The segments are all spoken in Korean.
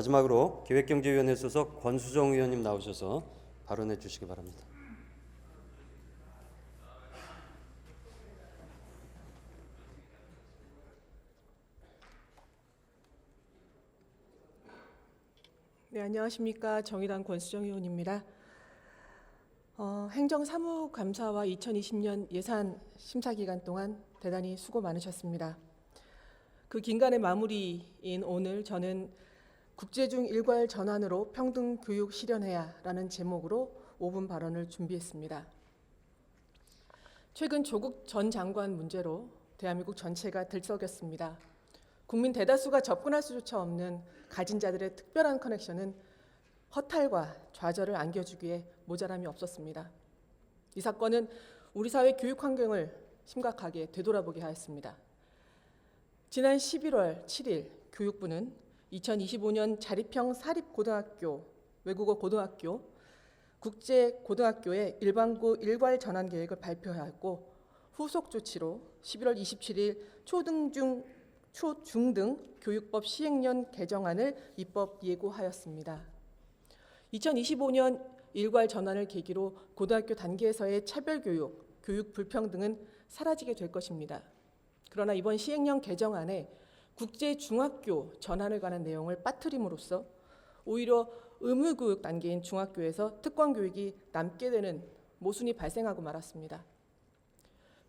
마지막으로 기획경제위원회 소속 권수정 의원님 나오셔서 발언해 주시기 바랍니다. 네, 안녕하십니까. 정의당 권수정 의원입니다. 행정사무감사와 2020년 예산 심사 기간 동안 대단히 수고 많으셨습니다. 그 긴간의 마무리인 오늘 저는 국제중 일괄 전환으로 평등 교육 실현해야라는 제목으로 5분 발언을 준비했습니다. 최근 조국 전 장관 문제로 대한민국 전체가 들썩였습니다. 국민 대다수가 접근할 수조차 없는 가진 자들의 특별한 커넥션은 허탈과 좌절을 안겨주기에 모자람이 없었습니다. 이 사건은 우리 사회 교육 환경을 심각하게 되돌아보게 하였습니다. 지난 11월 7일 교육부는 2025년 자립형 사립고등학교, 외국어 고등학교, 국제고등학교의 일반고 일괄 전환 계획을 발표하였고 후속 조치로 11월 27일 초중 등 교육법 시행령 개정안을 입법 예고하였습니다. 2025년 일괄 전환을 계기로 고등학교 단계에서의 차별교육, 교육 불평등은 사라지게 될 것입니다. 그러나 이번 시행령 개정안에 국제중학교 전환을 관한 내용을 빠뜨림으로써 오히려 의무교육 단계인 중학교에서 특권교육이 남게 되는 모순이 발생하고 말았습니다.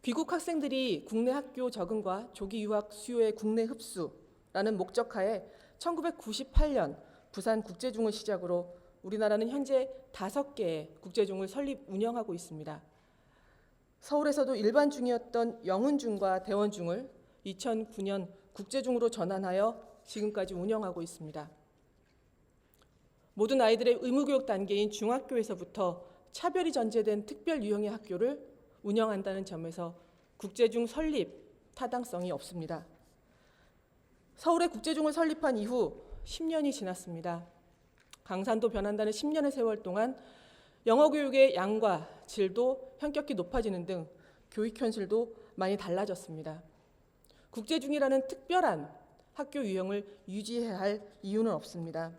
귀국 학생들이 국내 학교 적응과 조기 유학 수요의 국내 흡수라는 목적하에 1998년 부산 국제중을 시작으로 우리나라는 현재 5개의 국제중을 설립 운영하고 있습니다. 서울에서도 일반중이었던 영은중과 대원중을 2009년 국제중으로 전환하여 지금까지 운영하고 있습니다. 모든 아이들의 의무교육 단계인 중학교에서부터 차별이 전제된 특별 유형의 학교를 운영한다는 점에서 국제중 설립 타당성이 없습니다. 서울에 국제중을 설립한 이후 10년이 지났습니다. 강산도 변한다는 10년의 세월 동안 영어 교육의 양과 질도 현격히 높아지는 등 교육 현실도 많이 달라졌습니다. 국제중이라는 특별한 학교 유형을 유지해야 할 이유는 없습니다.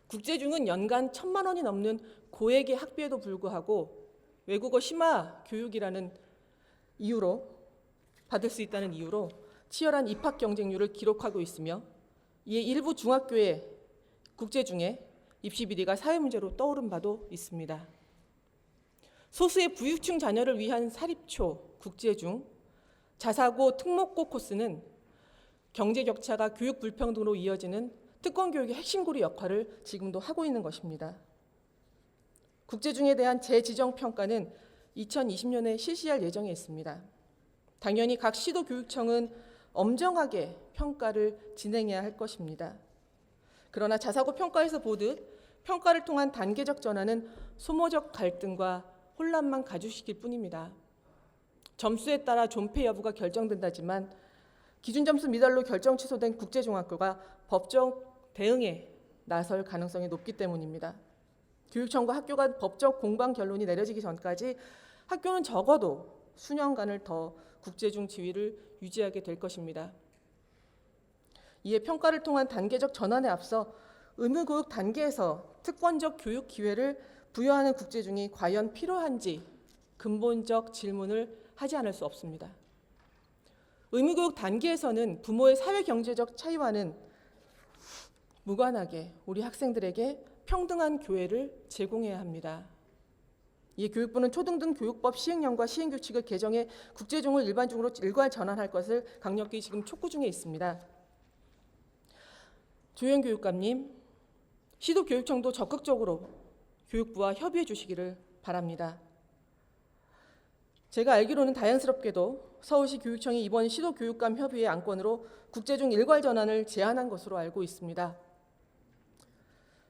국제중은 연간 1,000만 원이 넘는 고액의 학비에도 불구하고 외국어 심화 교육이라는 이유로 받을 수 있다는 이유로 치열한 입학 경쟁률을 기록하고 있으며 이에 일부 중학교의 국제중에 입시 비리가 사회 문제로 떠오른 바도 있습니다. 소수의 부유층 자녀를 위한 사립초, 국제중, 자사고, 특목고 코스는 경제 격차가 교육 불평등으로 이어지는 특권 교육의 핵심고리 역할을 지금도 하고 있는 것입니다. 국제중에 대한 재지정 평가는 2020년에 실시할 예정에 있습니다. 당연히 각 시도교육청은 엄정하게 평가를 진행해야 할 것입니다. 그러나 자사고 평가에서 보듯 평가를 통한 단계적 전환은 소모적 갈등과 혼란만 가중시킬 뿐입니다. 점수에 따라 존폐 여부가 결정된다지만 기준 점수 미달로 결정 취소된 국제중학교가 법적 대응에 나설 가능성이 높기 때문입니다. 교육청과 학교 간 법적 공방 결론이 내려지기 전까지 학교는 적어도 수년간을 더 국제중 지위를 유지하게 될 것입니다. 이에 평가를 통한 단계적 전환에 앞서 의무교육 단계에서 특권적 교육 기회를 부여하는 국제중이 과연 필요한지 근본적 질문을 하지 않을 수 없습니다. 의무교육 단계에서는 부모의 사회경제적 차이와는 무관하게 우리 학생들에게 평등한 교회를 제공해야 합니다. 이에 교육부는 초등등 교육법 시행령과 시행규칙을 개정해 국제중을 일반중으로 일괄 전환할 것을 강력히 지금 촉구 중에 있습니다. 조현 교육감님, 시도교육청도 적극적으로 교육부와 협의해 주시기를 바랍니다. 제가 알기로는 다행스럽게도 서울시 교육청이 이번 시도교육감 협의회 안건으로 국제중 일괄 전환을 제안한 것으로 알고 있습니다.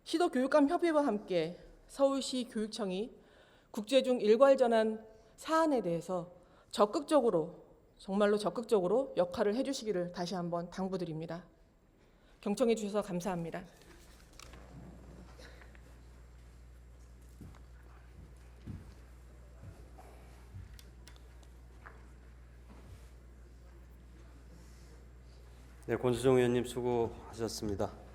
시도교육감 협의회와 함께 서울시 교육청이 국제중 일괄 전환 사안에 대해서 적극적으로, 정말로 적극적으로 역할을 해주시기를 다시 한번 당부드립니다. 경청해 주셔서 감사합니다. 네, 권수정 의원님 수고하셨습니다.